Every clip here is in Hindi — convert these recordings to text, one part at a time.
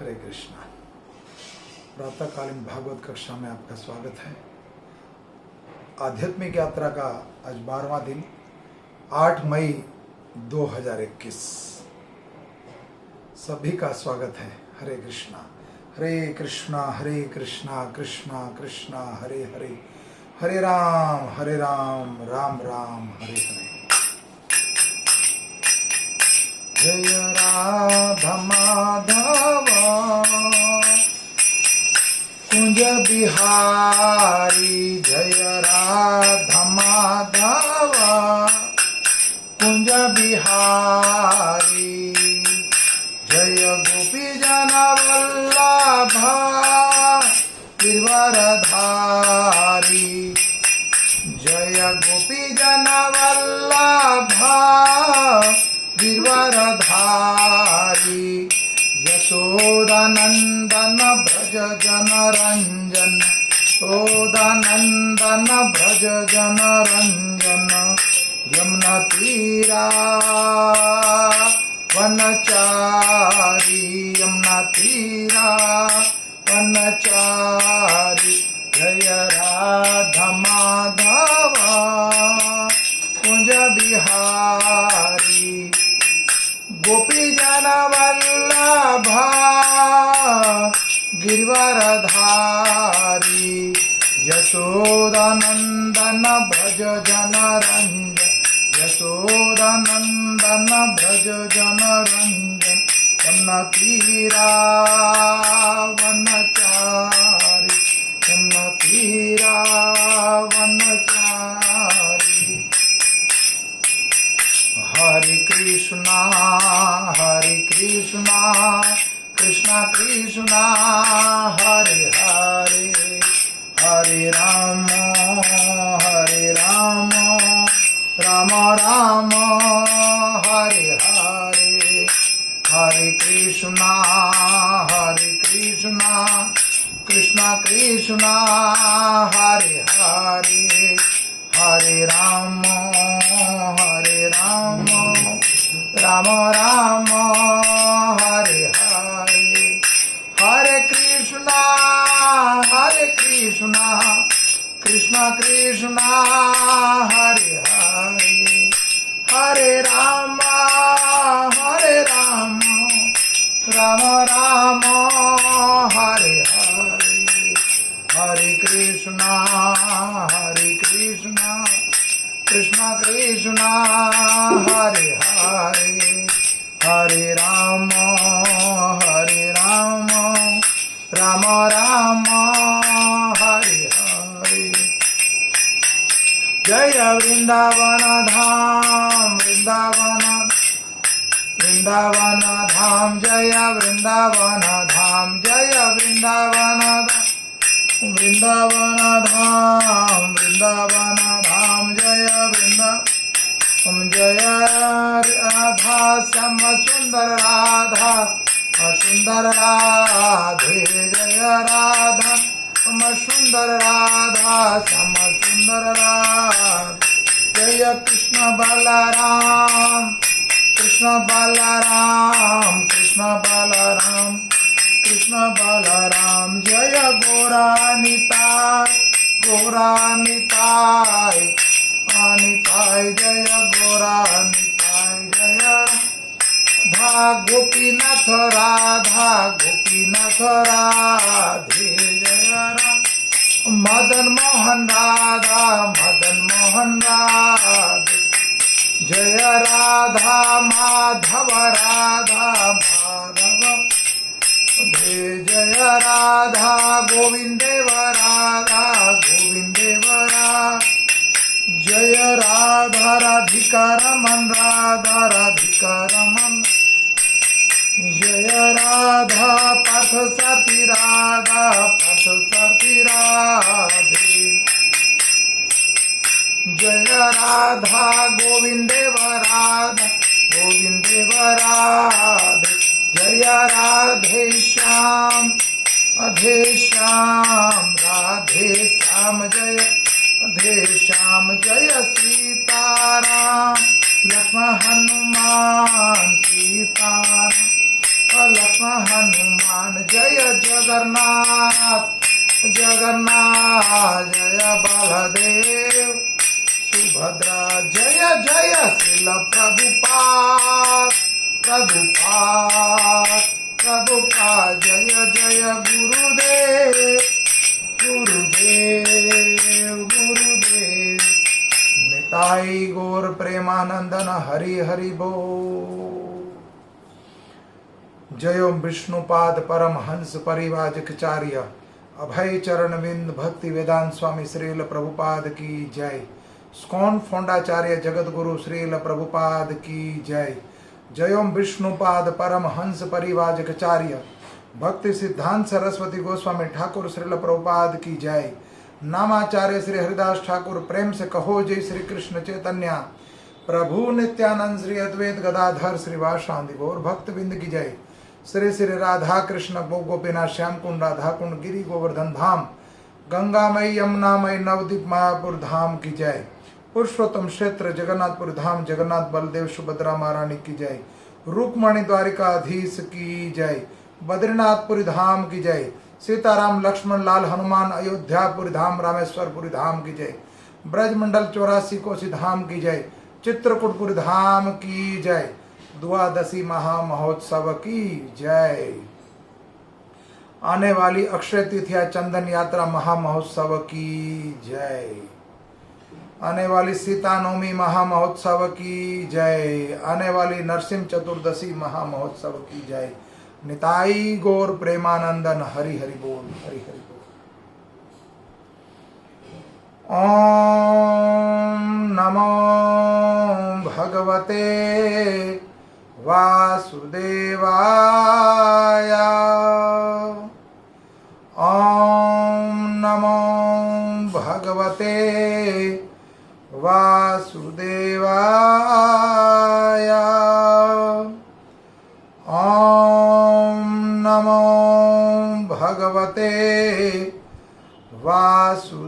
हरे कृष्णा। प्रातःकालीन भागवत कक्षा में आपका स्वागत है। आध्यात्मिक यात्रा का आज 12वां दिन, 8 मई 2021। सभी का स्वागत है। हरे कृष्णा कृष्णा कृष्णा कृष्णा हरे हरे, हरे राम राम राम हरे हरे। जय राधा माधव कुंज बिहारी, जय राधा माधव कुंज बिहारी, जय गोपी जन वल्लभ गिरवरधारी, जय गोपी जन वल्लभ गिरवरधारी, यशोदानंदन ब्रज जन रंजन, यशोदानंदन ब्रज जन रंजन, यमुना तीरा वनचारी, यमुना तीरा वनचारी, जय राधा माधव कुंज बिहारी, गोपी जन वल्लभ गिरवरधारी, यशोदानंदन ब्रज जन रंजन, यशोदानंदन ब्रज जन रंजन, यमुना तीरा वनचारी, यमुना तीरा वनचारी। हरे कृष्णा कृष्णा कृष्णा हरे हरे, हरे राम राम राम हरे हरे, हरे कृष्णा कृष्णा कृष्णा हरे हरे, हरे राम राम राम हरे हरे, हरे कृष्णा कृष्णा कृष्णा हरे हरे, हरे राम राम राम हरे हरे, हरे कृष्णा कृष्णा कृष्णा हरे हरे, हरे राम राम राम हरे हरे। जय वृंदावन धाम, वृंदावन धाम, जय वृंदावन धाम, जय वृंदावन धाम, वृंदावन धाम, जय वृंदावन, जय राधा श्याम सुंदर राधा सुंदर राधे, जय राधा सुंदर राधा श्याम सुंदर राधे, जय कृष्ण बलराम कृष्ण बलराम, जय गौरानिताय जय गौरानिताय, जय राधा गोपीनाथ राधे, जय राधा मदन मोहन राधे, जय राधा माधव जय राधा गोविंदेव जय राधा राधिका रमन जय राधा पार्थ सारथी राधे, जय राधा गोविंदेव राधे, जय राधे श्याम राधे श्याम, जय राधे श्याम, जय सीताराम लक्ष्मण हनुमान सीताराम, लक्ष्मण हनुमान जय जगन्नाथ जगन्नाथ जय बलदेव सुभद्रा जय जय श्रील प्रभुपाद प्रभुपाद प्रभुपाद जय जय गुरुदेव गुरुदेव गुरुदेव निताई गौर प्रेमानंदन हरि हरि बोल। जयो विष्णुपाद परम हंस परिवाजकाचार्य अभय चरण बिंद भक्ति वेदांत स्वामी श्रील प्रभुपाद की जय। स्कॉन फोंडाचार्य जगत गुरु श्रील प्रभुपाद की जय। जयो विष्णुपाद परम हंस परिवाजकाचार्य भक्ति सिद्धांत सरस्वती गोस्वामी ठाकुर श्रील प्रभुपाद की जय। नामाचार्य श्री हरिदास ठाकुर प्रेम से कहो जय श्री कृष्ण चैतन्य प्रभु नित्यानंद श्री अद्वैत गदाधर श्रीवासादि गौर भक्त बिंद की जय। श्री श्री राधा कृष्ण गोपीनाथ श्याम कुंड राधा कुंड गिरी गोवर्धन धाम गंगामयी यमुनामयी नवदीप मायापुर धाम की जय। पुरुषोत्तम क्षेत्र जगन्नाथपुर धाम जगन्नाथ बलदेव सुभद्रा महारानी की जय। रुक्मणी द्वारिकाधीश की जय। बद्रीनाथपुरी धाम की जय। सीताराम लक्ष्मण लाल हनुमान अयोध्यापुरी धाम रामेश्वरपुरी धाम की जय। ब्रजमंडल 84 कोसी धाम की जय। चित्रकूटपुरी धाम की जय। द्वादशी महामहोत्सव की जय। आने वाली अक्षय तिथिया चंदन यात्रा महामहोत्सव की जय। आने वाली सीता नवमी महामहोत्सव की जय। आने वाली नरसिंह चतुर्दशी महामहोत्सव की जय। निताई गौर प्रेमानंदन हरि हरि बोल हरि हरि बोल। ओम नमो भगवते वासुदेवाय। ओम नमो भगवते वासुदेवाय। ओम नमो भगवते वासुदेवाय।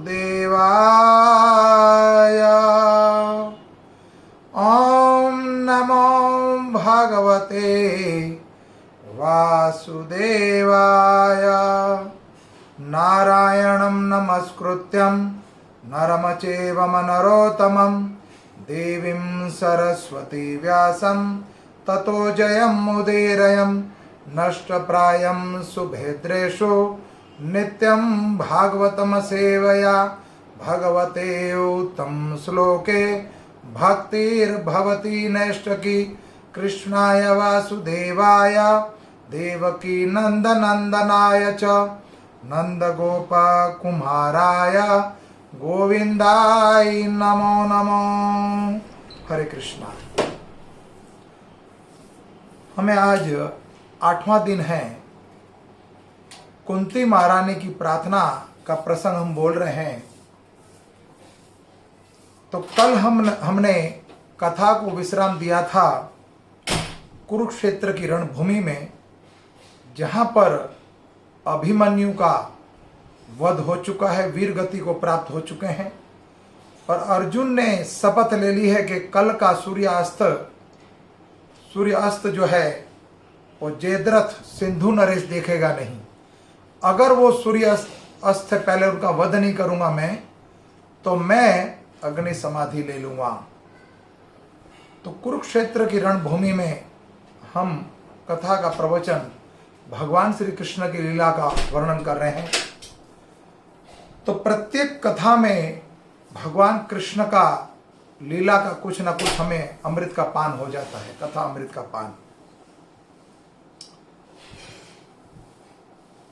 ओम नमो भगवते वासुदेवाय। नारायणं नमस्कृत्यं नरं चैव नरोत्तमं देवीं सरस्वती व्यासं ततो जयमुदीरयं। नष्टप्रायं सुभद्रेषु नित्यं भागवतं सेवया भगवते उत्तम श्लोके भक्तिर्भवति नैष्टकी। कृष्णाय वासुदेवाय देवकी नंदनंदनाय च नंदगोपकुमाराय गोविंदाय नमो नमो। हरे कृष्णा। हमें आज 8वां दिन है। कुंती महारानी की प्रार्थना का प्रसंग हम बोल रहे हैं। तो कल हमने कथा को विश्राम दिया था कुरुक्षेत्र की रणभूमि में, जहां पर अभिमन्यु का वध हो चुका है, वीर गति को प्राप्त हो चुके हैं और अर्जुन ने शपथ ले ली है कि कल का सूर्यास्त जो है वो जयद्रथ सिंधु नरेश देखेगा नहीं। अगर वो सूर्यास्त से पहले उनका वध नहीं करूंगा मैं, तो मैं अग्नि समाधि ले लूंगा। तो कुरुक्षेत्र की रणभूमि में हम कथा का प्रवचन भगवान श्री कृष्ण की लीला का वर्णन कर रहे हैं। तो प्रत्येक कथा में भगवान कृष्ण का लीला का कुछ ना कुछ हमें अमृत का पान हो जाता है। कथा अमृत का पान।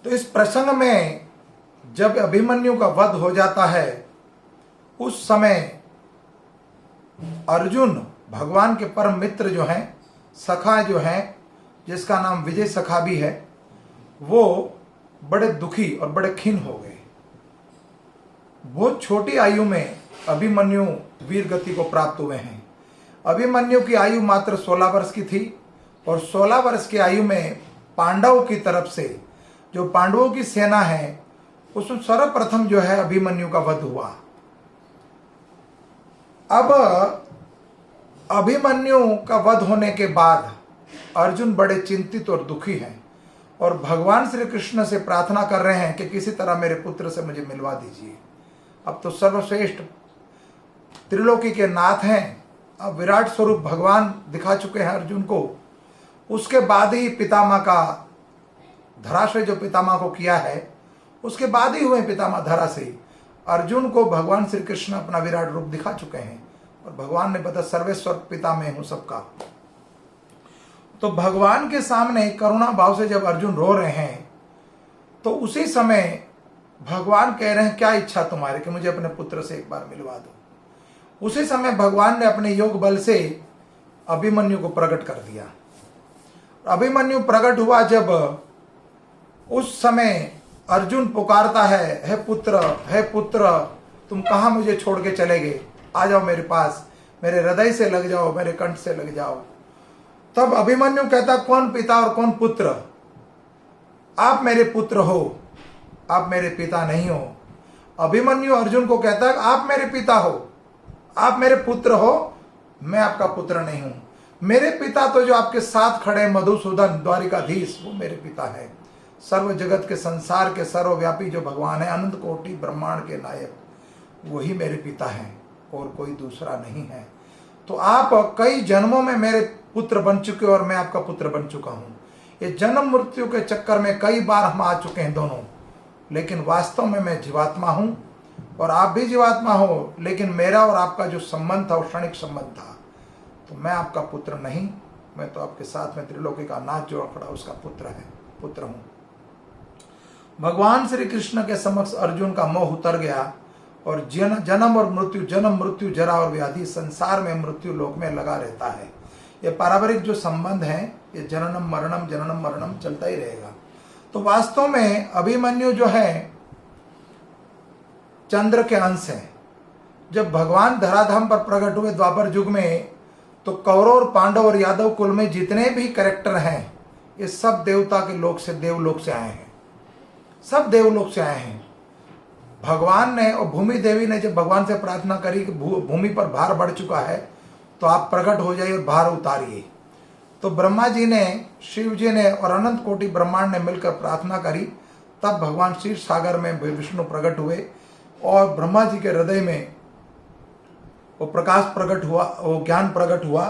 तो इस प्रसंग में जब अभिमन्यु का वध हो जाता है, उस समय अर्जुन भगवान के परम मित्र जो हैं, सखा जो हैं, जिसका नाम विजय सखा भी है, वो बड़े दुखी और बड़े खिन्न हो गए। बहुत छोटी आयु में अभिमन्यु वीर गति को प्राप्त हुए हैं। अभिमन्यु की आयु मात्र 16 वर्ष की थी और 16 वर्ष की आयु में पांडवों की तरफ से, जो पांडवों की सेना है, उसमें सर्वप्रथम जो है अभिमन्यु का वध हुआ। अब अभिमन्यु का वध होने के बाद अर्जुन बड़े चिंतित और दुखी हैं और भगवान श्री कृष्ण से प्रार्थना कर रहे हैं कि किसी तरह मेरे पुत्र से मुझे मिलवा दीजिए। अब तो सर्वश्रेष्ठ त्रिलोकी के नाथ हैं, अब विराट स्वरूप भगवान दिखा चुके हैं अर्जुन को। उसके बाद ही पितामह का धराशय जो पितामह को किया है, उसके बाद ही हुए पितामह धरा से अर्जुन को भगवान श्री कृष्ण अपना विराट रूप दिखा चुके हैं और भगवान ने बता सर्वेश्वर पिता में हूं सबका। तो भगवान के सामने करुणा भाव से जब अर्जुन रो रहे हैं तो उसी समय भगवान कह रहे हैं क्या इच्छा तुम्हारी कि मुझे अपने पुत्र से एक बार मिलवा दो। उसी समय भगवान ने अपने योग बल से अभिमन्यु को प्रकट कर दिया। अभिमन्यु प्रकट हुआ जब उस समय अर्जुन पुकारता है, हे पुत्र तुम कहाँ मुझे छोड़ के चले गए, आ जाओ मेरे पास, मेरे हृदय से लग जाओ, मेरे कंठ से लग जाओ। तब अभिमन्यु कहता कौन पिता और कौन पुत्र, आप मेरे पुत्र हो, आप मेरे पिता नहीं हो। अभिमन्यु अर्जुन को कहता है आप मेरे पिता हो, आप मेरे पुत्र हो, मैं आपका पुत्र नहीं हूं। मेरे पिता तो जो आपके साथ खड़े मधुसूदन द्वारिकाधीश, वो मेरे पिता है। सर्व जगत के संसार के सर्वव्यापी जो भगवान है, अनंत कोटि ब्रह्मांड के नायक, वही मेरे पिता हैं और कोई दूसरा नहीं है। तो आप कई जन्मों में मेरे पुत्र बन चुके और मैं आपका पुत्र बन चुका हूं। ये जन्म मृत्यु के चक्कर में कई बार हम आ चुके हैं दोनों, लेकिन वास्तव में मैं जीवात्मा हूं और आप भी जीवात्मा हो, लेकिन मेरा और आपका जो संबंध था वो क्षणिक संबंध था। तो मैं आपका पुत्र नहीं, मैं तो आपके साथ में त्रिलोकी का नाथ जो खड़ा उसका पुत्र हूं। भगवान श्री कृष्ण के समक्ष अर्जुन का मोह उतर गया और जन्म मृत्यु जरा और व्याधि संसार में मृत्यु लोक में लगा रहता है। ये पारंपरिक जो संबंध है, ये जननम मरणम चलता ही रहेगा। तो वास्तव में अभिमन्यु जो है चंद्र के अंश है। जब भगवान धराधाम पर प्रकट हुए द्वापर युग में, तो कौरव और पांडव और यादव कुल में जितने भी कैरेक्टर हैं, ये सब देवता के लोक से, देवलोक से आए हैं, सब देवलोक से आए हैं। भगवान ने और भूमि देवी ने जब भगवान से प्रार्थना करी कि भूमि पर भार बढ़ चुका है तो आप प्रकट हो जाइए और भार उतारिए, तो ब्रह्मा जी ने, शिव जी ने और अनंत कोटि ब्रह्मांड ने मिलकर प्रार्थना करी। तब भगवान क्षीर सागर में विष्णु प्रकट हुए और ब्रह्मा जी के हृदय में वो प्रकाश प्रकट हुआ, वो ज्ञान प्रकट हुआ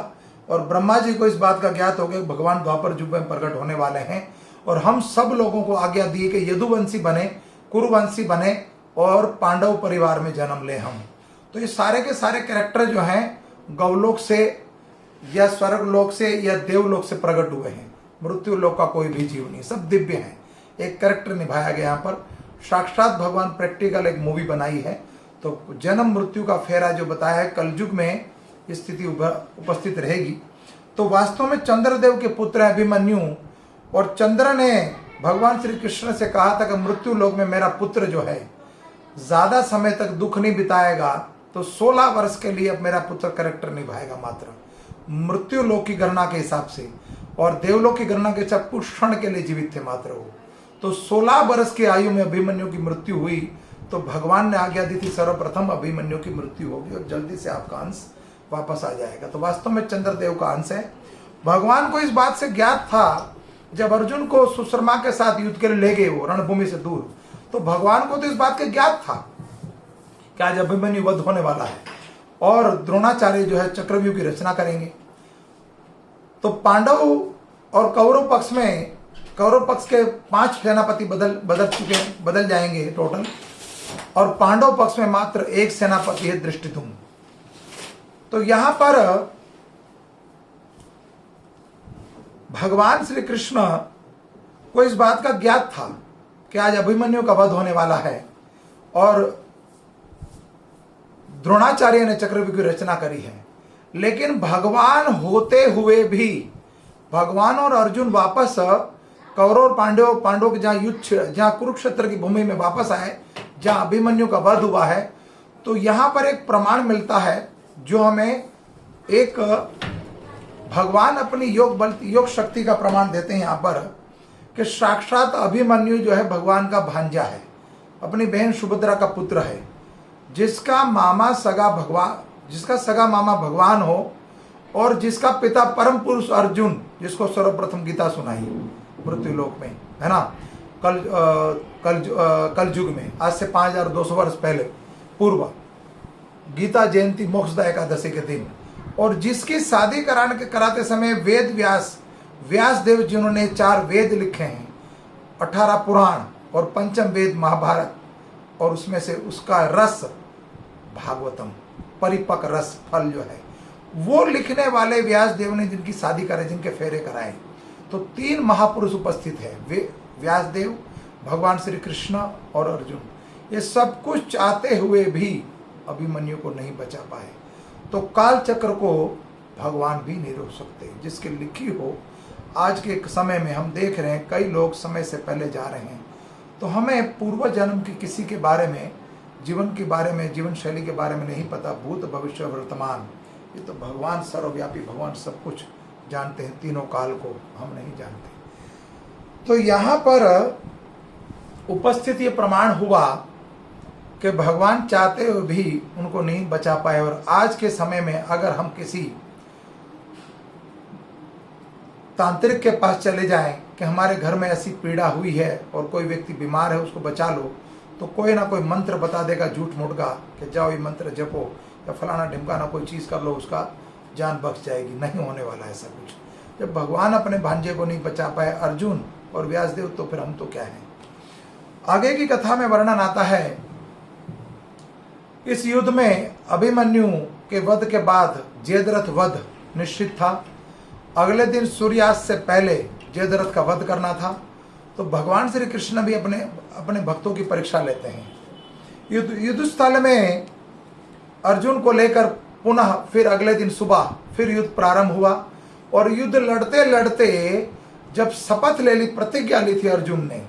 और ब्रह्मा जी को इस बात का ज्ञात हो गया कि भगवान द्वापर युग में प्रकट होने वाले हैं और हम सब लोगों को आज्ञा दी कि यदुवंशी बने, कुरुवंशी बने और पांडव परिवार में जन्म ले हम। तो ये सारे के सारे कैरेक्टर जो हैं गौलोक से या स्वर्गलोक से या देवलोक से प्रकट हुए हैं। मृत्यु लोक का कोई भी जीव नहीं, सब दिव्य हैं। एक कैरेक्टर निभाया गया यहाँ पर, साक्षात भगवान प्रैक्टिकल एक मूवी बनाई है। तो जन्म मृत्यु का फेरा जो बताया है, कलयुग में स्थिति उपस्थित रहेगी। तो वास्तव में चंद्रदेव के पुत्र है अभिमन्यु, और चंद्र ने भगवान श्री कृष्ण से कहा था कि मृत्यु लोक में मेरा पुत्र जो है ज्यादा समय तक दुख नहीं बिताएगा, तो 16 वर्ष के लिए अब मेरा पुत्र कैरेक्टर निभाएगा मात्र, मृत्यु लोक की गणना के हिसाब से, और देवलोक की गणना के हिसाब कुछ क्षण के लिए जीवित थे मात्र वो। तो 16 वर्ष की आयु में अभिमन्यु की मृत्यु हुई। तो भगवान ने आज्ञा दी थी सर्वप्रथम अभिमन्यु की मृत्यु होगी और जल्दी से आपका अंश वापस आ जाएगा। तो वास्तव में चंद्रदेव का अंश है। भगवान को इस बात से ज्ञात था, जब अर्जुन को सुशर्मा के साथ युद्ध के लिए ले गए वो रणभूमि से दूर, तो भगवान को तो इस बात का ज्ञात था कि आज अभिमन्यु वध होने वाला है और द्रोणाचार्य जो है चक्रव्यूह की रचना करेंगे। तो पांडव और कौरव पक्ष में, कौरव पक्ष के 5 सेनापति बदल जाएंगे टोटल, और पांडव पक्ष में मात्र एक सेनापति है दृष्टिद्युम्न। तो यहां पर भगवान श्री कृष्ण को इस बात का ज्ञात था कि आज अभिमन्यु का वध होने वाला है और द्रोणाचार्य ने चक्रव्यूह की रचना करी है। लेकिन भगवान होते हुए भी भगवान और अर्जुन वापस कौरव और पांडव के जहां युद्ध, जहां कुरुक्षेत्र की भूमि में वापस आए, जहां अभिमन्यु का वध हुआ है, तो यहां पर एक प्रमाण मिलता है जो हमें एक भगवान अपनी योग शक्ति का प्रमाण देते हैं यहाँ पर, कि साक्षात अभिमन्यु जो है भगवान का भांजा है, अपनी बहन सुभद्रा का पुत्र है, जिसका सगा मामा भगवान हो और जिसका पिता परम पुरुष अर्जुन जिसको सर्वप्रथम गीता सुनाई मृत्यु लोक में, है ना, कल युग में, आज से 5200 वर्ष पहले पूर्व, गीता जयंती मोक्षदा एकादशी के दिन। और जिसकी शादी कराते समय वेद व्यास देव जिन्होंने 4 वेद लिखे हैं, 18 पुराण और पंचम वेद महाभारत, और उसमें से उसका रस भागवतम, परिपक्व रस फल जो है वो लिखने वाले व्यास देव ने जिनकी शादी कराई, जिनके फेरे कराए, तो 3 महापुरुष उपस्थित है, वे व्यास देव, भगवान श्री कृष्ण और अर्जुन। ये सब कुछ चाहते हुए भी अभिमन्यु को नहीं बचा पाए। तो काल चक्र को भगवान भी नहीं रोक सकते, जिसकी लिखी हो। आज के समय में हम देख रहे हैं कई लोग समय से पहले जा रहे हैं, तो हमें पूर्व जन्म की किसी के बारे में, जीवन के बारे में, जीवन शैली के बारे में नहीं पता, भूत भविष्य वर्तमान, ये तो भगवान सर्वव्यापी, भगवान सब कुछ जानते हैं, तीनों काल को हम नहीं जानते। तो यहाँ पर उपस्थित ये प्रमाण हुआ कि भगवान चाहते हुए भी उनको नहीं बचा पाए। और आज के समय में अगर हम किसी तांत्रिक के पास चले जाएं कि हमारे घर में ऐसी पीड़ा हुई है और कोई व्यक्ति बीमार है, उसको बचा लो, तो कोई ना कोई मंत्र बता देगा झूठ मूठ का कि जाओ ये मंत्र जपो या फलाना ढिमकाना कोई चीज़ कर लो, उसका जान बच जाएगी। नहीं होने वाला ऐसा कुछ। जब भगवान अपने भांजे को नहीं बचा पाए, अर्जुन और व्यासदेव, तो फिर हम तो क्या हैं। आगे की कथा में वर्णन आता है, इस युद्ध में अभिमन्यु के वध के बाद जयद्रथ वध निश्चित था। अगले दिन सूर्यास्त से पहले जयद्रथ का वध करना था। तो भगवान श्री कृष्ण भी अपने भक्तों की परीक्षा लेते हैं। युद्ध स्थल में अर्जुन को लेकर पुनः फिर अगले दिन सुबह फिर युद्ध प्रारंभ हुआ। और युद्ध लड़ते लड़ते जब शपथ ले ली, प्रतिज्ञा ली थी अर्जुन ने,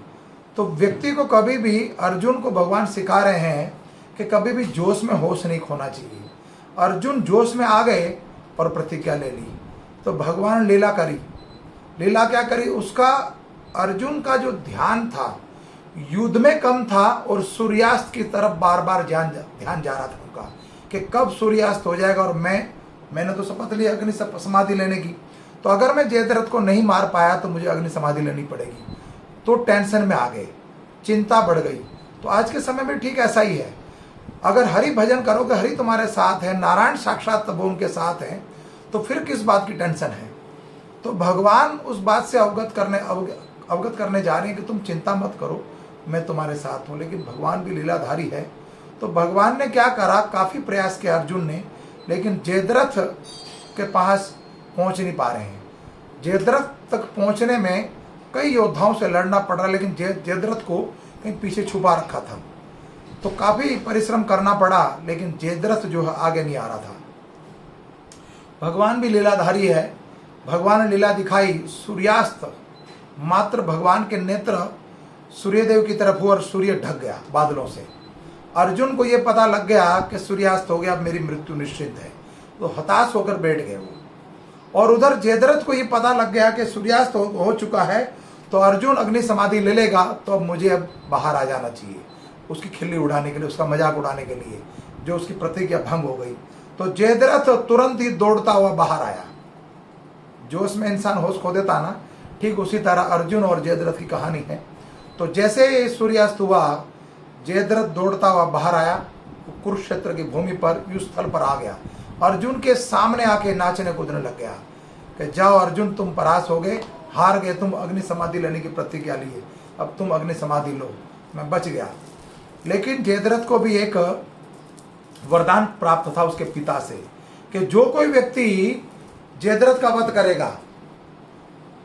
तो व्यक्ति को कभी भी, अर्जुन को भगवान सिखा रहे हैं कि कभी भी जोश में होश नहीं खोना चाहिए। अर्जुन जोश में आ गए और प्रतिज्ञा ले ली, तो भगवान लीला करी। लीला क्या करी, उसका अर्जुन का जो ध्यान था युद्ध में कम था और सूर्यास्त की तरफ बार बार ध्यान जा रहा था उनका कि कब सूर्यास्त हो जाएगा। और मैंने तो शपथ ली अग्नि समाधि लेने की, तो अगर मैं जयद्रथ को नहीं मार पाया तो मुझे अग्नि समाधि लेनी पड़ेगी। तो टेंशन में आ गए, चिंता बढ़ गई। तो आज के समय में ठीक ऐसा ही है। अगर हरि भजन करोगे, हरि तुम्हारे साथ है, नारायण साक्षात तब उनके साथ हैं, तो फिर किस बात की टेंशन है। तो भगवान उस बात से अवगत करने जा रहे हैं कि तुम चिंता मत करो, मैं तुम्हारे साथ हूँ। लेकिन भगवान भी लीलाधारी है। तो भगवान ने क्या करा, काफ़ी प्रयास किया अर्जुन ने, लेकिन जयद्रथ के पास पहुँच नहीं पा रहे हैं। जयद्रथ तक पहुँचने में कई योद्धाओं से लड़ना पड़ रहा, लेकिन जयद्रथ को कहीं पीछे छुपा रखा था। तो काफ़ी परिश्रम करना पड़ा, लेकिन जयद्रथ जो है आगे नहीं आ रहा था। भगवान भी लीलाधारी है। भगवान ने लीला दिखाई। सूर्यास्त मात्र भगवान के नेत्र सूर्यदेव की तरफ हुआ और सूर्य ढक गया बादलों से। अर्जुन को यह पता लग गया कि सूर्यास्त हो गया, अब मेरी मृत्यु निश्चित है। तो हताश होकर बैठ गए वो। और उधर जयद्रथ को यह पता लग गया कि सूर्यास्त हो चुका है, तो अर्जुन अग्नि समाधि ले लेगा, तो अब मुझे अब बाहर आ जाना चाहिए उसकी खिल्ली उड़ाने के लिए, उसका मजाक उड़ाने के लिए, जो उसकी प्रतिज्ञा भंग हो गई। तो जयद्रथ तुरंत ही दौड़ता हुआ बाहर आया। जोश में इंसान होश खो देता ना, ठीक उसी तरह अर्जुन और जयद्रथ की कहानी है। तो जैसे सूर्यास्त हुआ, जयद्रथ दौड़ता हुआ बाहर आया, कुरुक्षेत्र की भूमि पर, युद्ध स्थल पर आ गया। अर्जुन के सामने आके नाचने कूदने लग गया कि जाओ अर्जुन, तुम परास्त हो गए, हार गए, तुम अग्नि समाधि लेने की प्रतिज्ञा लिए, अब तुम अग्नि समाधि लो, मैं बच गया। लेकिन जयद्रथ को भी एक वरदान प्राप्त था उसके पिता से कि जो कोई व्यक्ति जयद्रथ का वध करेगा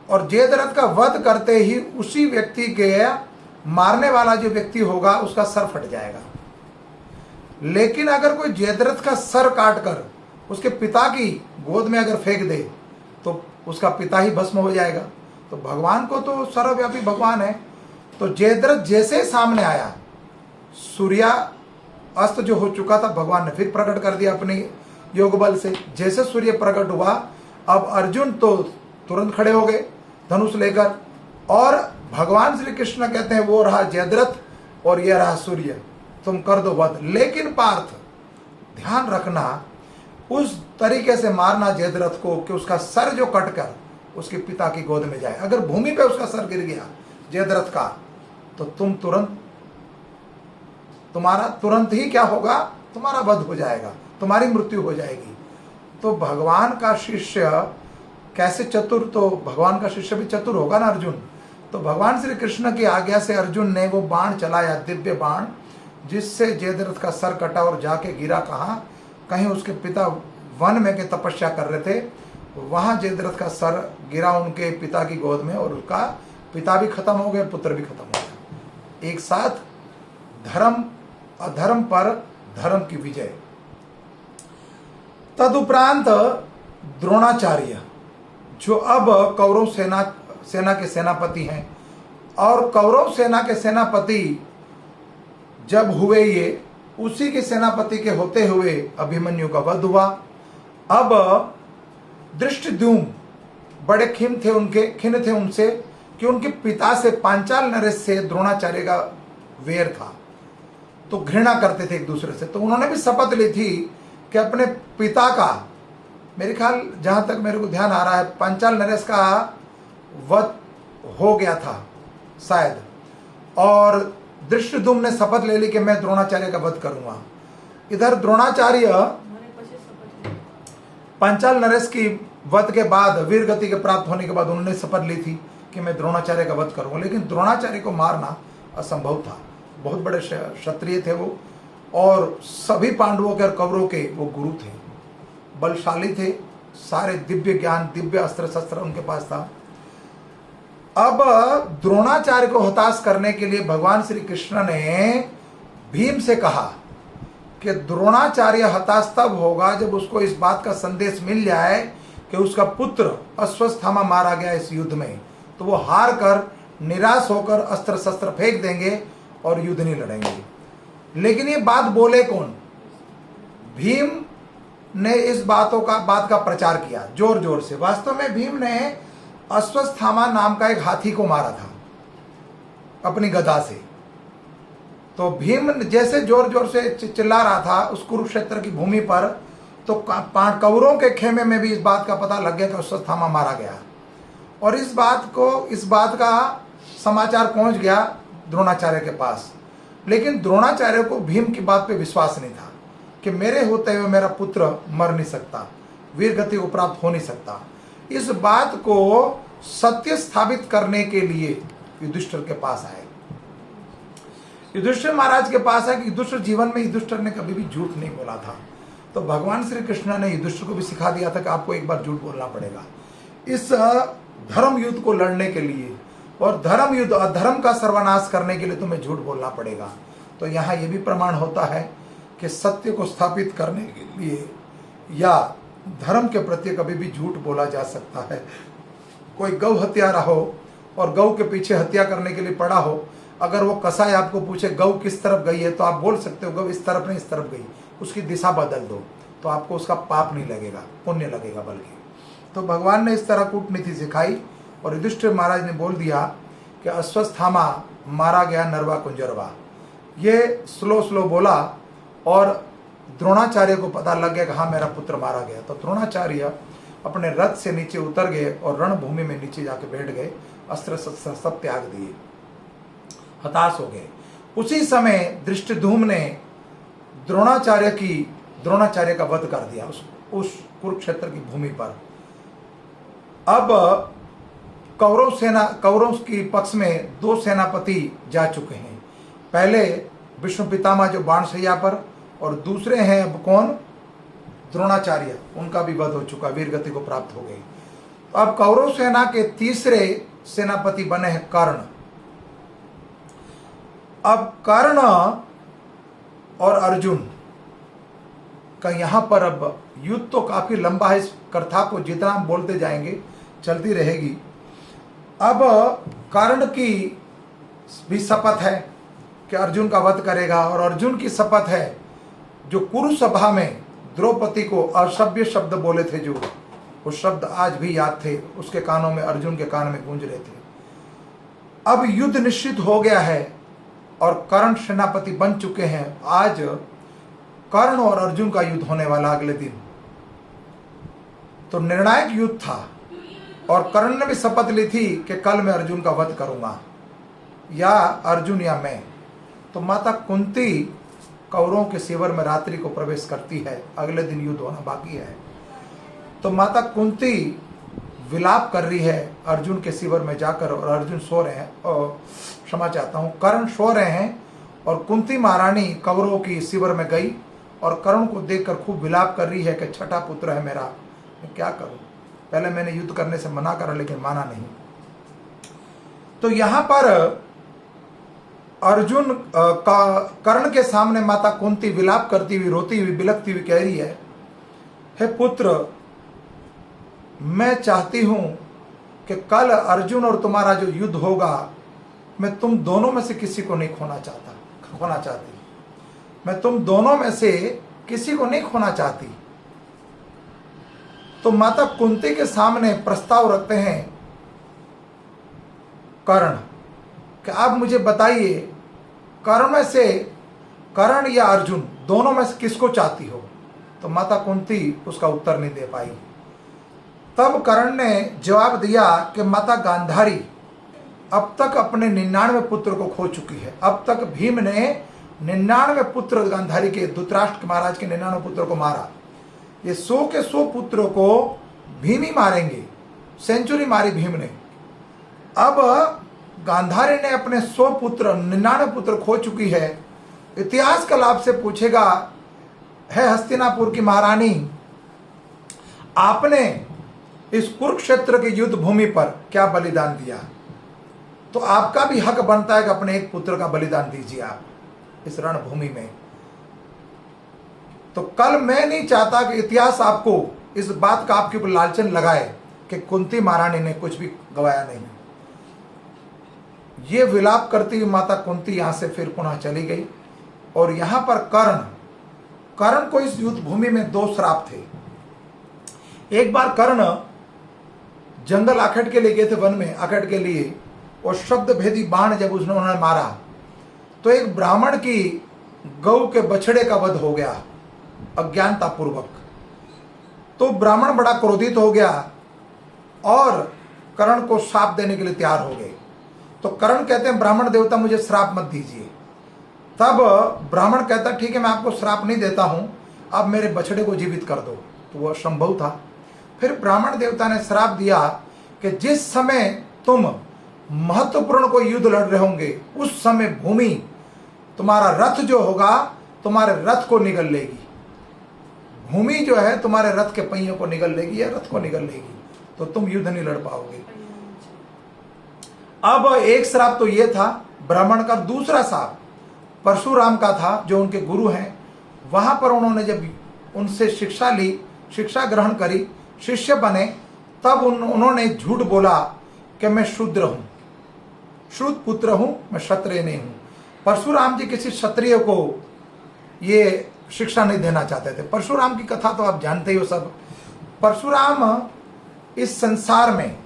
और जयद्रथ का वध करते ही उसी व्यक्ति के मारने वाला जो व्यक्ति होगा उसका सर फट जाएगा। लेकिन अगर कोई जयद्रथ का सर काट कर उसके पिता की गोद में अगर फेंक दे तो उसका पिता ही भस्म हो जाएगा। तो भगवान को तो सर्वव्यापी भगवान है। तो जयद्रथ जैसे सामने आया, सूर्या अस्त जो हो चुका था, भगवान ने फिर प्रकट कर दिया अपने योग बल से। जैसे सूर्य प्रकट हुआ, अब अर्जुन तो तुरंत खड़े हो गए धनुष लेकर, और भगवान श्री कृष्ण कहते हैं वो रहा जयद्रथ और ये रहा सूर्य, तुम कर दो वध। लेकिन पार्थ ध्यान रखना, उस तरीके से मारना जयद्रथ को कि उसका सर जो कटकर उसके पिता की गोद में जाए। अगर भूमि पे उसका सर गिर गया जयद्रथ का, तो तुम्हारा तुरंत ही क्या होगा, तुम्हारा वध हो जाएगा, तुम्हारी मृत्यु हो जाएगी। तो भगवान का शिष्य कैसे चतुर, तो भगवान का शिष्य भी चतुर होगा ना अर्जुन। तो भगवान श्री कृष्ण की आज्ञा से अर्जुन ने वो बाण चलाया, दिव्य बाण, जिससे जयद्रथ का सर कटा और जाके गिरा कहाँ, कहीं उसके पिता वन में के तपस्या कर रहे थे, वहां जयद्रथ का सर गिरा उनके पिता की गोद में, और उसका पिता भी खत्म हो गया, पुत्र भी खत्म हो गया। एक साथ धर्म अधर्म पर धर्म की विजय। तदुपरांत द्रोणाचार्य, जो अब कौरव सेना के सेनापति हैं, और कौरव सेना के सेनापति जब हुए ये, उसी के सेनापति के होते हुए अभिमन्यु का वध हुआ। अब धृष्टद्युम्न बड़े खिन्न थे उनसे कि उनके पिता से, पांचाल नरेश से द्रोणाचार्य का वैर था, तो घृणा करते थे एक दूसरे से। तो उन्होंने भी शपथ ली थी कि अपने पिता का, मेरे ख्याल जहां तक मेरे को ध्यान आ रहा है, पांचाल नरेश का वध हो गया था शायद, और धृष्टद्युम्न ने शपथ ले ली कि मैं द्रोणाचार्य का वध करूंगा। इधर द्रोणाचार्य पांचाल नरेश की वध के बाद, वीर गति के प्राप्त होने के बाद, उन्होंने शपथ ली थी कि मैं द्रोणाचार्य का वध करूंगा। लेकिन द्रोणाचार्य को मारना असंभव था, बहुत बड़े क्षत्रिय थे वो, और सभी पांडवों के और कौरवों के वो गुरु थे, बलशाली थे, सारे दिव्य ज्ञान, दिव्य अस्त्र शस्त्र उनके पास था। अब द्रोणाचार्य को हताश करने के लिए भगवान श्री कृष्ण ने भीम से कहा कि द्रोणाचार्य हताश तब होगा जब उसको इस बात का संदेश मिल जाए कि उसका पुत्र अश्वत्थामा मारा गया इस युद्ध में, तो वो हार कर निराश होकर अस्त्र शस्त्र फेंक देंगे और युद्ध नहीं लड़ेंगे। लेकिन ये बात बोले कौन? भीम ने इस बात का प्रचार किया जोर जोर से। वास्तव में भीम ने अश्वत्थामा नाम का एक हाथी को मारा था अपनी गदा से। तो भीम जैसे जोर जोर से चिल्ला रहा था उस कुरुक्षेत्र की भूमि पर, तो कौरवों के खेमे में भी इस बात का पता लग गया कि अश्वत्थामा मारा गया, और इस बात का समाचार पहुंच गया द्रोणाचार्य के पास। लेकिन द्रोणाचार्य को भीम की बात पे विश्वास नहीं था कि मेरे होते हुए मेरा पुत्र मर नहीं सकता, वीर गति को प्राप्त हो नहीं सकता। इस बात को सत्य स्थापित करने के लिए युधिष्ठिर के पास आए। युधिष्ठिर महाराज के पास है कि युधिष्ठिर जीवन में युधिष्ठिर ने कभी भी झूठ नहीं बोला था। तो भगवान श्री कृष्ण ने युधिष्ठिर को भी सिखा दिया था कि आपको एक बार झूठ बोलना पड़ेगा इस धर्म युद्ध को लड़ने के लिए, और धर्म युद्ध अधर्म का सर्वनाश करने के लिए तुम्हें झूठ बोलना पड़ेगा। तो यहाँ ये भी प्रमाण होता है कि सत्य को स्थापित करने के लिए या धर्म के प्रति कभी भी झूठ बोला जा सकता है। कोई गौ हत्यारा हो और गौ के पीछे हत्या करने के लिए पड़ा हो, अगर वो कसाई आपको पूछे गौ किस तरफ गई है, तो आप बोल सकते हो गौ इस तरफ नहीं इस तरफ गई, उसकी दिशा बदल दो, तो आपको उसका पाप नहीं लगेगा, पुण्य लगेगा बल्कि। तो भगवान ने इस तरह कूटनीति सिखाई, और युधिष्ठिर महाराज ने बोल दिया कि अश्वत्थामा मारा गया नरवा कुंजरवा। ये स्लो बोला, और द्रोणाचार्य को पता लग गया कि हाँ मेरा पुत्र मारा गया। तो द्रोणाचार्य अपने रथ से नीचे उतर गए और रणभूमि में नीचे जाके बैठ गए, अस्त्र शस्त्र सब त्याग दिए, हताश हो गए। उसी समय धृष्टद्युम्न ने द्रोणाचार्य का वध कर दिया उस कुरुक्षेत्र की भूमि पर। अब कौरव की पक्ष में दो सेनापति जा चुके हैं। पहले विष्णु पितामह जो बाणशैया पर, और दूसरे हैं अब कौन? द्रोणाचार्य, उनका भी वध हो चुका, वीर गति को प्राप्त हो गई। तो अब कौरव सेना के तीसरे सेनापति बने हैं कर्ण। अब कर्ण और अर्जुन का यहां पर अब युद्ध तो काफी लंबा है, इस कथा को जितना हम बोलते जाएंगे चलती रहेगी। अब कर्ण की भी शपथ है कि अर्जुन का वध करेगा, और अर्जुन की शपथ है जो कुरु सभा में द्रौपदी को असभ्य शब्द बोले थे, जो वो शब्द आज भी याद थे, उसके कानों में, अर्जुन के कान में गूंज रहे थे। अब युद्ध निश्चित हो गया है और कर्ण सेनापति बन चुके हैं। आज कर्ण और अर्जुन का युद्ध होने वाला अगले दिन। तो निर्णायक युद्ध था, और कर्ण ने भी शपथ ली थी कि कल मैं अर्जुन का वध करूंगा, या अर्जुन या मैं। तो माता कुंती कौरवों के शिविर में रात्रि को प्रवेश करती है, अगले दिन युद्ध होना बाकी है। तो माता कुंती विलाप कर रही है अर्जुन के शिविर में जाकर, और अर्जुन सो रहे हैं, और क्षमा चाहता हूँ, कर्ण सो रहे हैं, और कुंती महारानी कौरवों की शिविर में गई और कर्ण को देखकर खूब विलाप कर रही है कि छठा पुत्र है मेरा, मैं क्या करूं, पहले मैंने युद्ध करने से मना करा लेकिन माना नहीं। तो यहां पर अर्जुन का कर्ण के सामने माता कुंती विलाप करती हुई, रोती हुई, बिलखती हुई कह रही है, हे पुत्र, मैं चाहती हूं कि कल अर्जुन और तुम्हारा जो युद्ध होगा, मैं तुम दोनों में से किसी को नहीं खोना चाहती, मैं तुम दोनों में से किसी को नहीं खोना चाहती। तो माता कुंती के सामने प्रस्ताव रखते हैं कर्ण कि आप मुझे बताइए, कर्ण या अर्जुन दोनों में से किसको चाहती हो। तो माता कुंती उसका उत्तर नहीं दे पाई। तब कर्ण ने जवाब दिया कि माता गांधारी अब तक अपने 99 पुत्र को खो चुकी है। अब तक भीम ने 99 पुत्र गांधारी के, धृतराष्ट्र महाराज के 99 पुत्र को मारा। ये 100 के 100 पुत्रों को भीम ही मारेंगे, सेंचुरी मारी भीम ने। अब गांधारी ने अपने 100 पुत्र, 99 पुत्र खो चुकी है। इतिहास कल आपसे पूछेगा, है हस्तिनापुर की महारानी, आपने इस कुरुक्षेत्र के युद्ध भूमि पर क्या बलिदान दिया? तो आपका भी हक बनता है कि अपने एक पुत्र का बलिदान दीजिए आप इस रणभूमि में। तो कल मैं नहीं चाहता कि इतिहास आपको इस बात का आपके ऊपर लालचन लगाए कि कुंती महारानी ने कुछ भी गवाया नहीं। ये विलाप करती हुई माता कुंती यहां से फिर पुनः चली गई। और यहां पर कर्ण को इस युद्ध भूमि में 2 श्राप थे। एक बार कर्ण जंगल आखट के लिए गए थे, वन में आखट के लिए, और शब्द भेदी बाण जब उन्होंने मारा तो एक ब्राह्मण की गौ के बछड़े का वध हो गया अज्ञानता पूर्वक। तो ब्राह्मण बड़ा क्रोधित हो गया और कर्ण को श्राप देने के लिए तैयार हो गए। तो कर्ण कहते हैं, ब्राह्मण देवता मुझे श्राप मत दीजिए। तब ब्राह्मण कहता, ठीक है मैं आपको श्राप नहीं देता हूं, अब मेरे बछड़े को जीवित कर दो। तो वह संभव था। फिर ब्राह्मण देवता ने श्राप दिया कि जिस समय तुम महत्वपूर्ण कोई युद्ध लड़ रहे होंगे उस समय भूमि तुम्हारा रथ जो होगा तुम्हारे रथ को निगल लेगी। भूमि जो है तुम्हारे रथ के पहियों को निगल लेगी या रथ को निगल लेगी, तो तुम युद्ध नहीं लड़ पाओगे। अब एक श्राप तो यह था ब्राह्मण का। दूसरा श्राप परशुराम का था, जो उनके गुरु हैं। वहां पर उन्होंने जब उनसे शिक्षा ली, शिक्षा ग्रहण करी, शिष्य बने, तब उन्होंने झूठ बोला कि मैं शूद्र हूं, शूद्र पुत्र हूं, मैं क्षत्रिय नहीं हूं। परशुराम जी किसी क्षत्रिय को ये शिक्षा नहीं देना चाहते थे। परशुराम की कथा तो आप जानते ही हो सब। परशुराम इस संसार में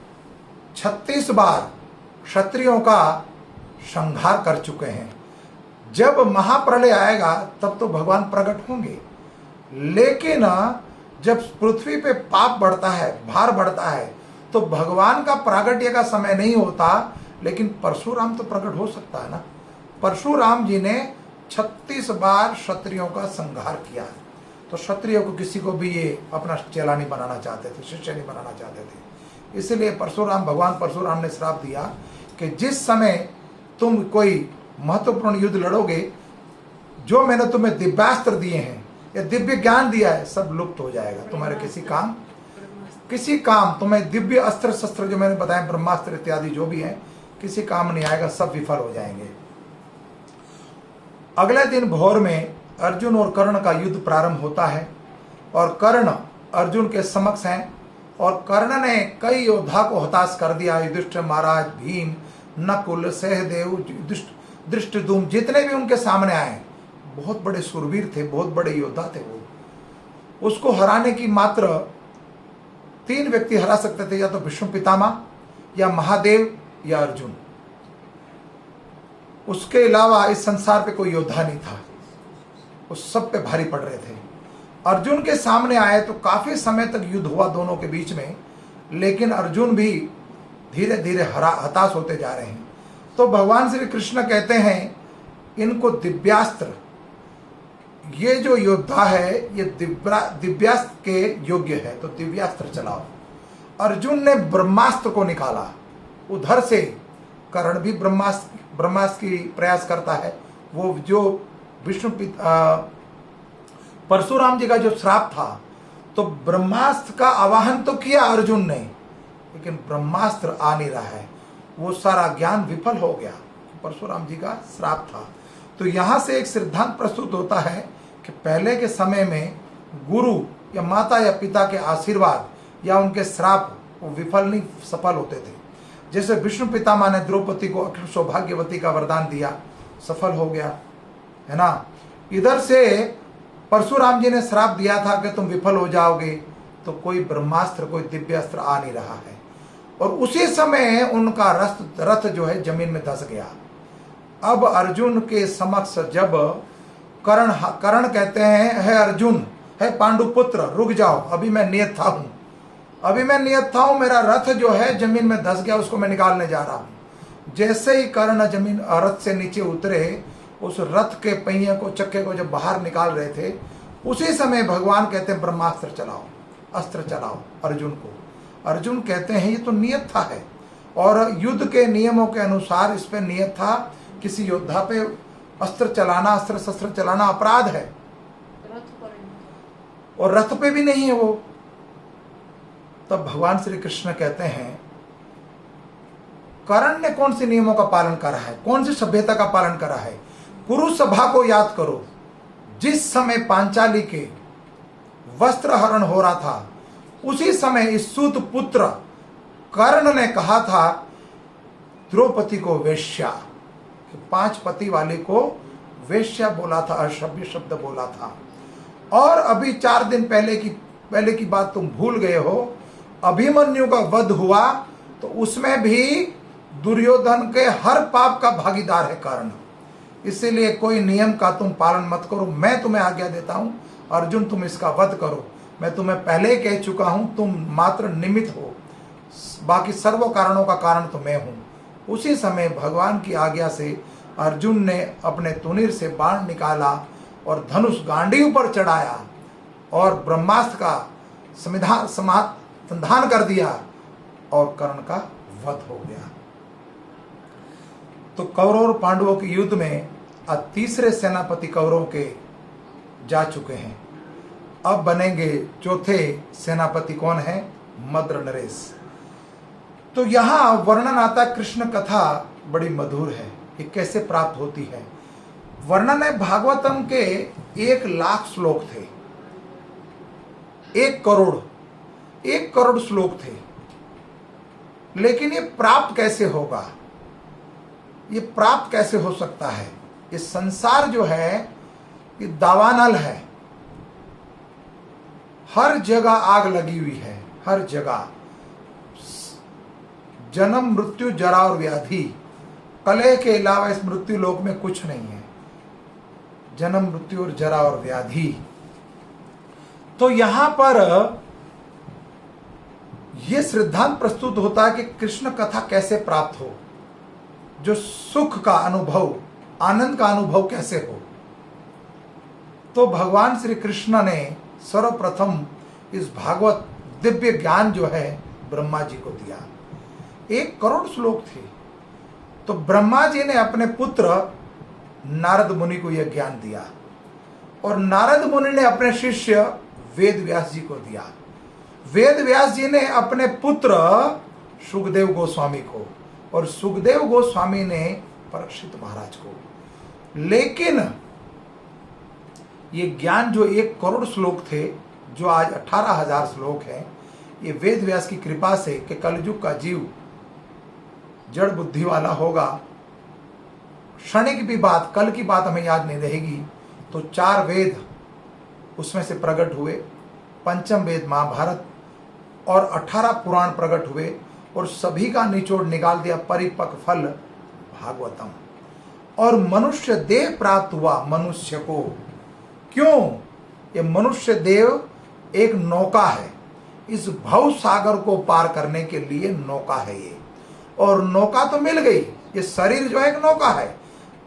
36 बार क्षत्रियों का संहार कर चुके हैं। जब महाप्रलय आएगा तब तो भगवान प्रकट होंगे, लेकिन जब पृथ्वी पे पाप बढ़ता है, भार बढ़ता है, तो भगवान का प्रागट्य का समय नहीं होता, लेकिन परशुराम तो प्रकट हो सकता है ना। परशुराम जी ने 36 बार क्षत्रियों का संहार किया। तो क्षत्रियों को किसी को भी ये अपना चेला नहीं बनाना चाहते थे, शिष्य नहीं बनाना चाहते थे। इसलिए भगवान परशुराम ने श्राप दिया कि जिस समय तुम कोई महत्वपूर्ण युद्ध लड़ोगे, जो मैंने तुम्हें दिव्यास्त्र दिए हैं या दिव्य ज्ञान दिया है, सब लुप्त हो जाएगा। तुम्हारे किसी काम तुम्हें दिव्य अस्त्र शस्त्र जो मैंने बताया, ब्रह्मास्त्र इत्यादि जो भी है, किसी काम नहीं आएगा, सब विफल हो जाएंगे। अगले दिन भोर में अर्जुन और कर्ण का युद्ध प्रारंभ होता है और कर्ण अर्जुन के समक्ष हैं। और कर्ण ने कई योद्धा को हताश कर दिया। युधिष्ठिर महाराज, भीम, नकुल, सहदेव, धृष्टद्युम्न, जितने भी उनके सामने आए, बहुत बड़े सूरवीर थे, बहुत बड़े योद्धा थे। वो उसको हराने की मात्र 3 व्यक्ति हरा सकते थे, या तो भीष्म पितामह, या महादेव, या अर्जुन। उसके अलावा इस संसार पे कोई योद्धा नहीं था। वो सब पे भारी पड़ रहे थे। अर्जुन के सामने आए तो काफी समय तक युद्ध हुआ दोनों के बीच में। लेकिन अर्जुन भी धीरे धीरे हताश होते जा रहे हैं। तो भगवान श्री कृष्ण कहते हैं इनको दिव्यास्त्र, ये जो योद्धा है ये दिव्यास्त्र के योग्य है, तो दिव्यास्त्र चलाओ। अर्जुन ने ब्रह्मास्त्र को निकाला, उधर से कर्ण भी ब्रह्मास्त्र की प्रयास करता है। वो जो विष्णु परशुराम जी का जो श्राप था, तो ब्रह्मास्त्र का आवाहन तो किया अर्जुन ने, लेकिन ब्रह्मास्त्र आ नहीं रहा है, वो सारा ज्ञान विफल हो गया। परशुराम जी का श्राप था। तो यहां से एक सिद्धांत प्रस्तुत होता है कि पहले के समय में गुरु या माता या पिता के आशीर्वाद या उनके श्राप वो विफल नहीं सफल होते थे। जैसे विष्णु पितामह ने द्रौपदी को अखिल सौभाग्यवती का वरदान दिया, सफल हो गया, है ना। इधर से परशुराम जी ने श्राप दिया था कि तुम विफल हो जाओगे, तो कोई ब्रह्मास्त्र कोई दिव्यास्त्र आ नहीं रहा है। और उसी समय उनका रथ जो है जमीन में धंस गया। अब अर्जुन के समक्ष जब कर्ण कहते हैं, है अर्जुन, है पांडुपुत्र, रुक जाओ, अभी मैं नियत था हूं, मेरा रथ जो है जमीन में धंस गया, उसको मैं निकालने जा रहा हूं। जैसे ही कर्ण जमीन रथ से नीचे उतरे, उस रथ के पहिए को, चक्के को जब बाहर निकाल रहे थे, उसी समय भगवान कहते हैं ब्रह्मास्त्र चलाओ, अस्त्र चलाओ अर्जुन को। अर्जुन कहते हैं ये तो नियत था है, और युद्ध के नियमों के अनुसार इस पे नियत था, किसी योद्धा पे अस्त्र चलाना, अस्त्र शस्त्र चलाना अपराध है, और रथ पे भी नहीं है वो। तब भगवान श्री कृष्ण कहते हैं कर्ण ने कौन से नियमों का पालन करा है, कौन सी सभ्यता का पालन करा है। कुरु सभा को याद करो, जिस समय पांचाली के वस्त्र हरण हो रहा था, उसी समय इस सूत पुत्र कर्ण ने कहा था द्रौपदी को वेश्या, 5 पति वाली को वेश्या बोला था, अशभ्य शब्द बोला था। और अभी 4 दिन पहले की बात तुम भूल गए हो, अभिमन्यु का वध हुआ, तो उसमें भी दुर्योधन के हर पाप का भागीदार है कर्ण। इसीलिए कोई नियम का तुम पालन मत करो, मैं तुम्हें आज्ञा देता हूं, अर्जुन तुम इसका वध करो। मैं तुम्हें पहले ही कह चुका हूं, तुम मात्र निमित्त हो, बाकी सर्व कारणों का कारण तो मैं हूं। उसी समय भगवान की आज्ञा से अर्जुन ने अपने तुनीर से बाण निकाला और धनुष गांडी पर चढ़ाया और ब्रह्मास्त्र का समाधान कर दिया, और कर्ण का वध हो गया। तो कौरव और पांडवों के युद्ध में अब तीसरे सेनापति कौरवों के जा चुके हैं। अब बनेंगे चौथे सेनापति, कौन है? मद्र नरेश। तो यहां वर्णन आता, कृष्ण कथा बड़ी मधुर है, ये कैसे प्राप्त होती है। वर्णन है भागवतम के 1 लाख श्लोक थे, 1 करोड़ श्लोक थे, लेकिन ये प्राप्त कैसे होगा, ये प्राप्त कैसे हो सकता है? ये संसार जो है ये दावानल है, हर जगह आग लगी हुई है, हर जगह जन्म मृत्यु जरा और व्याधि, कलह के अलावा इस मृत्यु लोक में कुछ नहीं है, जन्म मृत्यु और जरा और व्याधि। तो यहां पर यह सिद्धांत प्रस्तुत होता है कि कृष्ण कथा कैसे प्राप्त हो, जो सुख का अनुभव, आनंद का अनुभव कैसे हो। तो भगवान श्री कृष्ण ने सर्वप्रथम इस भागवत दिव्य ज्ञान जो है ब्रह्मा जी को दिया। 1 करोड़ श्लोक थे। तो ब्रह्मा जी ने अपने पुत्र नारद मुनि को यह ज्ञान दिया, और नारद मुनि ने अपने शिष्य वेद व्यास जी को दिया। वेद व्यास जी ने अपने पुत्र सुखदेव गोस्वामी को, और सुखदेव गोस्वामी ने परीक्षित महाराज को। लेकिन ये ज्ञान जो 1 करोड़ श्लोक थे, जो आज 18,000 श्लोक हैं, ये वेद व्यास की कृपा से कि कलयुग का जीव जड़ बुद्धि वाला होगा, क्षणिक भी बात, कल की बात हमें याद नहीं रहेगी। तो 4 वेद उसमें से प्रकट हुए, पंचम वेद महाभारत, और 18 पुराण प्रकट हुए, और सभी का निचोड़ निकाल दिया परिपक्व फल भागवतम। और मनुष्य देह प्राप्त हुआ मनुष्य को। क्यों? ये मनुष्य देव एक नौका है, इस भव सागर को पार करने के लिए नौका है ये। और नौका तो मिल गई, ये शरीर जो है एक नौका है।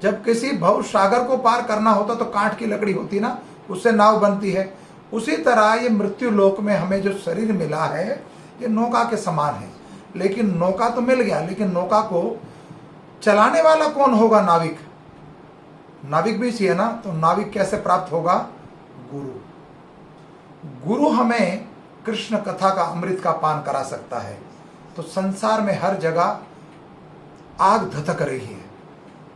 जब किसी भव सागर को पार करना होता तो कांट की लकड़ी होती ना, उससे नाव बनती है। उसी तरह ये मृत्यु लोक में हमें जो शरीर मिला है ये नौका के समान है। लेकिन नौका तो मिल गया, लेकिन नौका को चलाने वाला कौन होगा? नाविक। नाविक भी चाहिए ना, तो नाविक कैसे प्राप्त होगा? गुरु। गुरु हमें कृष्ण कथा का, अमृत का पान करा सकता है। तो संसार में हर जगह आग धधक रही है,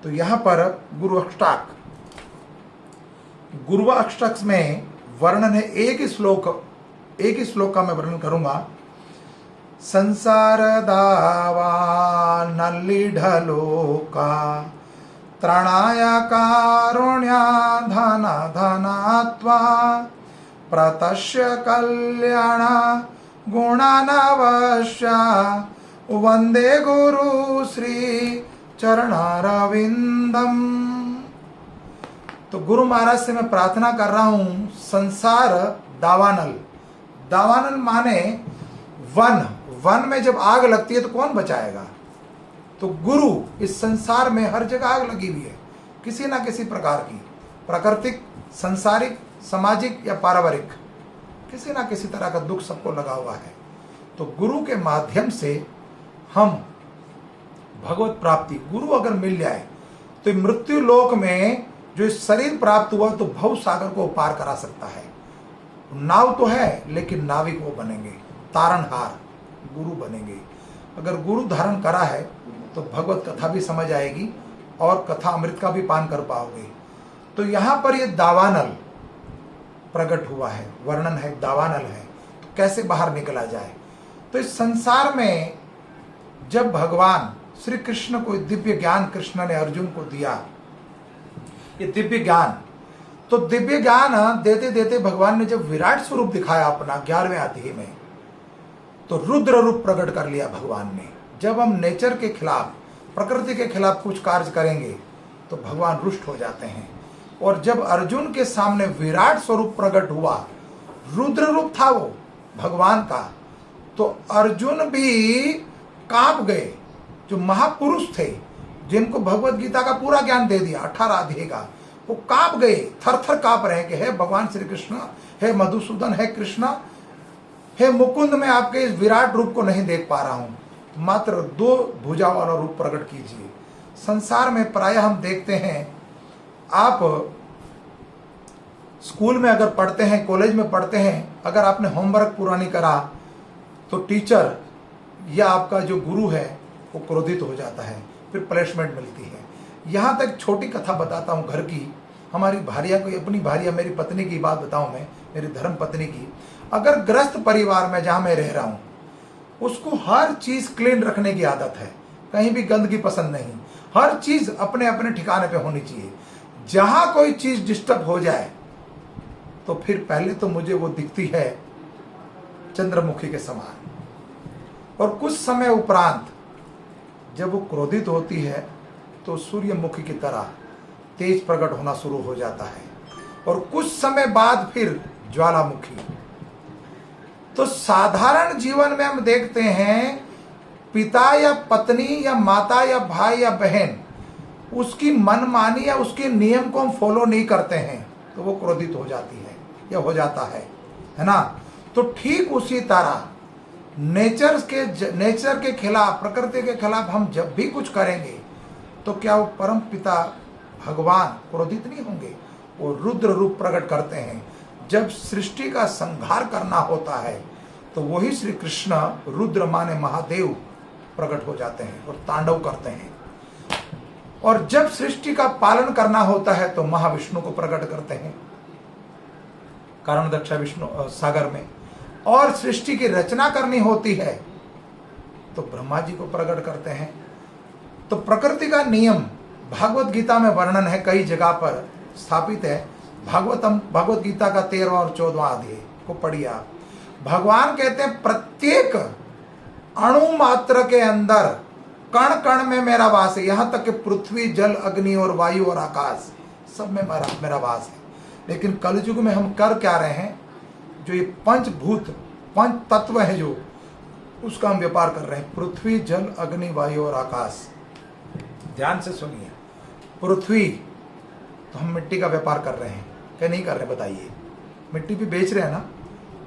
तो यहां पर गुरु अष्टक में वर्णन है। एक ही श्लोक का मैं वर्णन करूंगा। संसार दावा नल्ली ढलोका त्रणाय कारुण्या धना धनात्वा प्रतस्य कल्याण गुणानवश्या वंदे गुरु श्री चरणारविंदम। तो गुरु महाराज से मैं प्रार्थना कर रहा हूं, संसार दावानल। दावानल माने वन। वन में जब आग लगती है तो कौन बचाएगा? तो गुरु। इस संसार में हर जगह आग लगी हुई है, किसी ना किसी प्रकार की, प्राकृतिक, सांसारिक, सामाजिक या पारिवारिक, किसी ना किसी तरह का दुख सबको लगा हुआ है। तो गुरु के माध्यम से हम भगवत प्राप्ति, गुरु अगर मिल जाए तो मृत्यु लोक में जो शरीर प्राप्त हुआ तो भव सागर को पार करा सकता है। नाव तो है, लेकिन नाविक वो बनेंगे, तारणहार गुरु बनेंगे। अगर गुरु धारण करा है तो भगवत कथा भी समझ आएगी और कथा अमृत का भी पान कर पाओगे। तो यहां पर ये दावानल प्रकट हुआ है, वर्णन है, दावानल है। तो कैसे बाहर निकला जाए? तो इस संसार में जब भगवान श्री कृष्ण को दिव्य ज्ञान कृष्ण ने अर्जुन को दिया, ये दिव्य ज्ञान, तो दिव्य ज्ञान देते देते भगवान ने जब विराट स्वरूप दिखाया अपना 11वें अध्याय में, तो रुद्र रूप प्रकट कर लिया भगवान ने। जब हम नेचर के खिलाफ, प्रकृति के खिलाफ कुछ कार्य करेंगे तो भगवान रुष्ट हो जाते हैं। और जब अर्जुन के सामने विराट स्वरूप प्रकट हुआ, रुद्र रूप था वो भगवान का, तो अर्जुन भी कांप गए। जो महापुरुष थे, जिनको भगवत गीता का पूरा ज्ञान दे दिया 18 अध्याय का, वो कांप गए, थर थर कांप रहे हैं कि हे भगवान श्री कृष्ण, हे मधुसूदन, हे कृष्ण, हे मुकुंद, मैं आपके इस विराट रूप को नहीं देख पा रहा हूं, मात्र 2 भुजा वाला रूप प्रकट कीजिए। संसार में प्रायः हम देखते हैं, आप स्कूल में अगर पढ़ते हैं, कॉलेज में पढ़ते हैं, अगर आपने होमवर्क पूरा नहीं करा तो टीचर या आपका जो गुरु है वो क्रोधित हो जाता है, फिर पनिशमेंट मिलती है। यहाँ तक छोटी कथा बताता हूँ घर की। हमारी भारिया को, अपनी भारिया, मेरी पत्नी की बात बताऊँ मैं, मेरी धर्म पत्नी की। अगर गृहस्थ परिवार में जहाँ मैं रह रहा हूँ, उसको हर चीज़ क्लीन रखने की आदत है, कहीं भी गंदगी पसंद नहीं, हर चीज़ अपने अपने ठिकाने पे होनी चाहिए। जहाँ कोई चीज़ डिस्टर्ब हो जाए तो फिर पहले तो मुझे वो दिखती है चंद्रमुखी के समान, और कुछ समय उपरांत जब वो क्रोधित होती है तो सूर्यमुखी की तरह तेज प्रकट होना शुरू हो जाता है, और कुछ समय बाद फिर ज्वालामुखी। तो साधारण जीवन में हम देखते हैं, पिता या पत्नी या माता या भाई या बहन उसकी मनमानी या उसके नियम को हम फॉलो नहीं करते हैं तो वो क्रोधित हो जाती है या हो जाता है ना। तो ठीक उसी तरह नेचर के खिलाफ, प्रकृति के खिलाफ हम जब भी कुछ करेंगे तो क्या वो परम पिता भगवान क्रोधित नहीं होंगे? वो रुद्र रूप प्रकट करते हैं। जब सृष्टि का संहार करना होता है तो वही श्री कृष्ण, रुद्र माने महादेव, प्रकट हो जाते हैं और तांडव करते हैं। और जब सृष्टि का पालन करना होता है तो महाविष्णु को प्रकट करते हैं कारणदक्ष विष्णु सागर में। और सृष्टि की रचना करनी होती है तो ब्रह्मा जी को प्रकट करते हैं। तो प्रकृति का नियम भागवत गीता में वर्णन है, कई जगह पर स्थापित है। भगवत गीता का 13वां और 14वां अध्याय को पढ़िए आप। भगवान कहते हैं प्रत्येक अणु मात्र के अंदर, कण कण में मेरा वास है। यहां तक कि पृथ्वी, जल, अग्नि और वायु और आकाश, सब में मेरा वास है। लेकिन कलयुग में हम कर क्या रहे हैं? जो ये पंचभूत पंच तत्व है जो, उसका हम व्यापार कर रहे हैं। पृथ्वी, जल, अग्नि, वायु और आकाश। ध्यान से सुनिए। पृथ्वी, तो हम मिट्टी का व्यापार कर रहे हैं क्या नहीं कर रहे बताइए? मिट्टी भी बेच रहे हैं ना,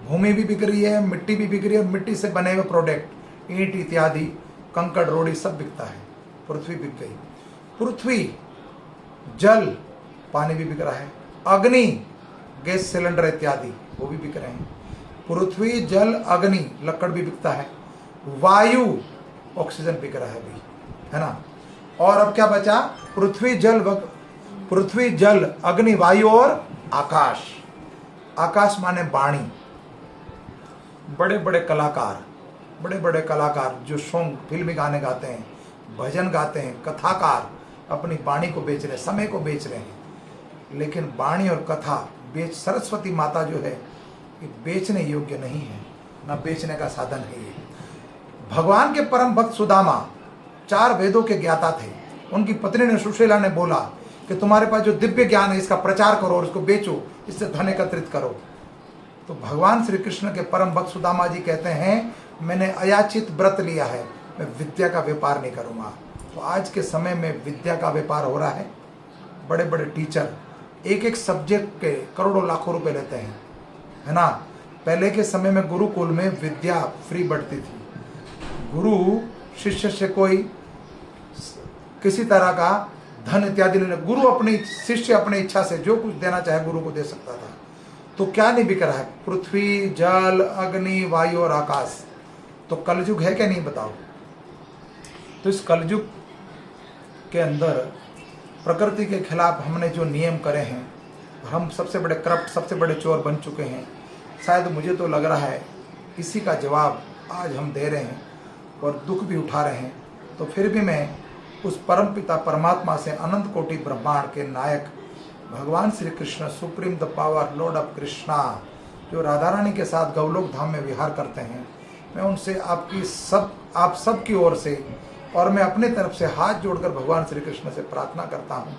भूमि भी बिक रही है, मिट्टी भी बिक रही है, मिट्टी से बने हुए प्रोडक्ट, ईंट इत्यादि, कंकड़, रोड़ी सब बिकता है। पृथ्वी बिक गई। पृथ्वी, जल, पानी भी बिक रहा है, अग्नि, गैस सिलेंडर इत्यादि वो भी बिक रहे हैं। पृथ्वी, जल, अग्नि, लकड़ भी बिकता है, वायु, ऑक्सीजन बिक रहा है अभी, है ना। और अब क्या बचा? पृथ्वी, जल, अग्नि, वायु और आकाश। आकाश माने वाणी। बड़े बड़े कलाकार जो सॉन्ग, फिल्मी गाने गाते हैं, भजन गाते हैं, कथाकार अपनी वाणी को बेच रहे हैं, समय को बेच रहे हैं। लेकिन वाणी और कथा बेच, सरस्वती माता जो है ये बेचने योग्य नहीं है, ना बेचने का साधन है ये। भगवान के परम भक्त सुदामा 4 वेदों के ज्ञाता थे। उनकी पत्नी ने, सुशीला ने बोला कि तुम्हारे पास जो दिव्य ज्ञान है इसका प्रचार करो और इसको बेचो, इससे धन एकत्रित करो। तो भगवान श्री कृष्ण के परम भक्त सुदामा जी कहते हैं, मैंने अयाचित व्रत लिया है, मैं विद्या का व्यापार नहीं करूंगा। तो आज के समय में विद्या का व्यापार हो रहा है। बड़े बड़े टीचर एक सब्जेक्ट के करोड़ों लाखों रुपए लेते हैं, है ना। पहले के समय में गुरुकुल में विद्या फ्री बढ़ती थी। गुरु शिष्य से कोई किसी तरह का धन इत्यादि नहीं, गुरु अपनी, शिष्य अपनी इच्छा से जो कुछ देना चाहे गुरु को दे सकता था। तो क्या नहीं बिक रहा है? पृथ्वी, जल, अग्नि, वायु और आकाश। तो कलयुग है क्या नहीं बताओ? तो इस कलयुग के अंदर प्रकृति के खिलाफ हमने जो नियम करे हैं, हम सबसे बड़े करप्ट, सबसे बड़े चोर बन चुके हैं। शायद मुझे तो लग रहा है इसी का जवाब आज हम दे रहे हैं और दुख भी उठा रहे हैं। तो फिर भी मैं उस परम पिता परमात्मा से, अनंत कोटि ब्रह्मांड के नायक भगवान Shri Krishna, supreme the power Lord of Krishna, जो राधा रानी के साथ गौलोक धाम में विहार करते हैं, मैं उनसे आप सब की ओर से और मैं अपने तरफ से हाथ जोड़कर भगवान श्री कृष्ण से प्रार्थना करता हूँ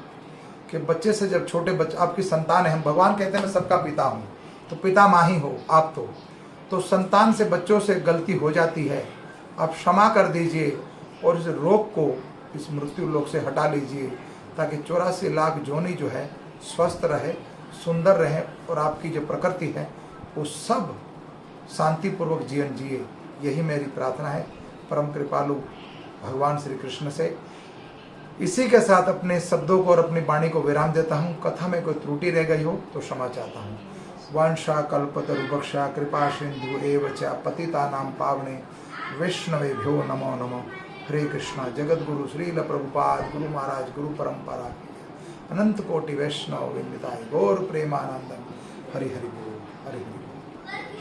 कि बच्चे से, जब छोटे बच्चे आपकी संतान है, हम भगवान कहते हैं मैं सबका पिता हूँ, तो पिता माँ ही हो आप। तो संतान से, बच्चों से गलती हो जाती है, आप क्षमा कर दीजिए और इस रोग को, इस मृत्यु लोक से हटा लीजिए, ताकि 84 लाख जोनी जो है स्वस्थ रहे, सुंदर रहे और आपकी जो प्रकृति है वो सब शांतिपूर्वक जीवन जिए। यही मेरी प्रार्थना है परम कृपालु भगवान श्री कृष्ण से। इसी के साथ अपने शब्दों को और अपनी वाणी को विराम देता हूँ। कथा में कोई त्रुटि रह गई हो तो क्षमा चाहता हूँ। वंशा कल्पतरुभक्षा कृपा सिंधु एव च पतितानां पावने वैष्णवेभ्यो नमो नमो। हरे कृष्णा। जगत गुरु श्रील प्रभुपाद गुरु महाराज गुरु परंपरा की अनंत कोटि वैष्णव विंदिताय गौर प्रेमानंदन। हरि हरि बोल, हरि हरि बोल।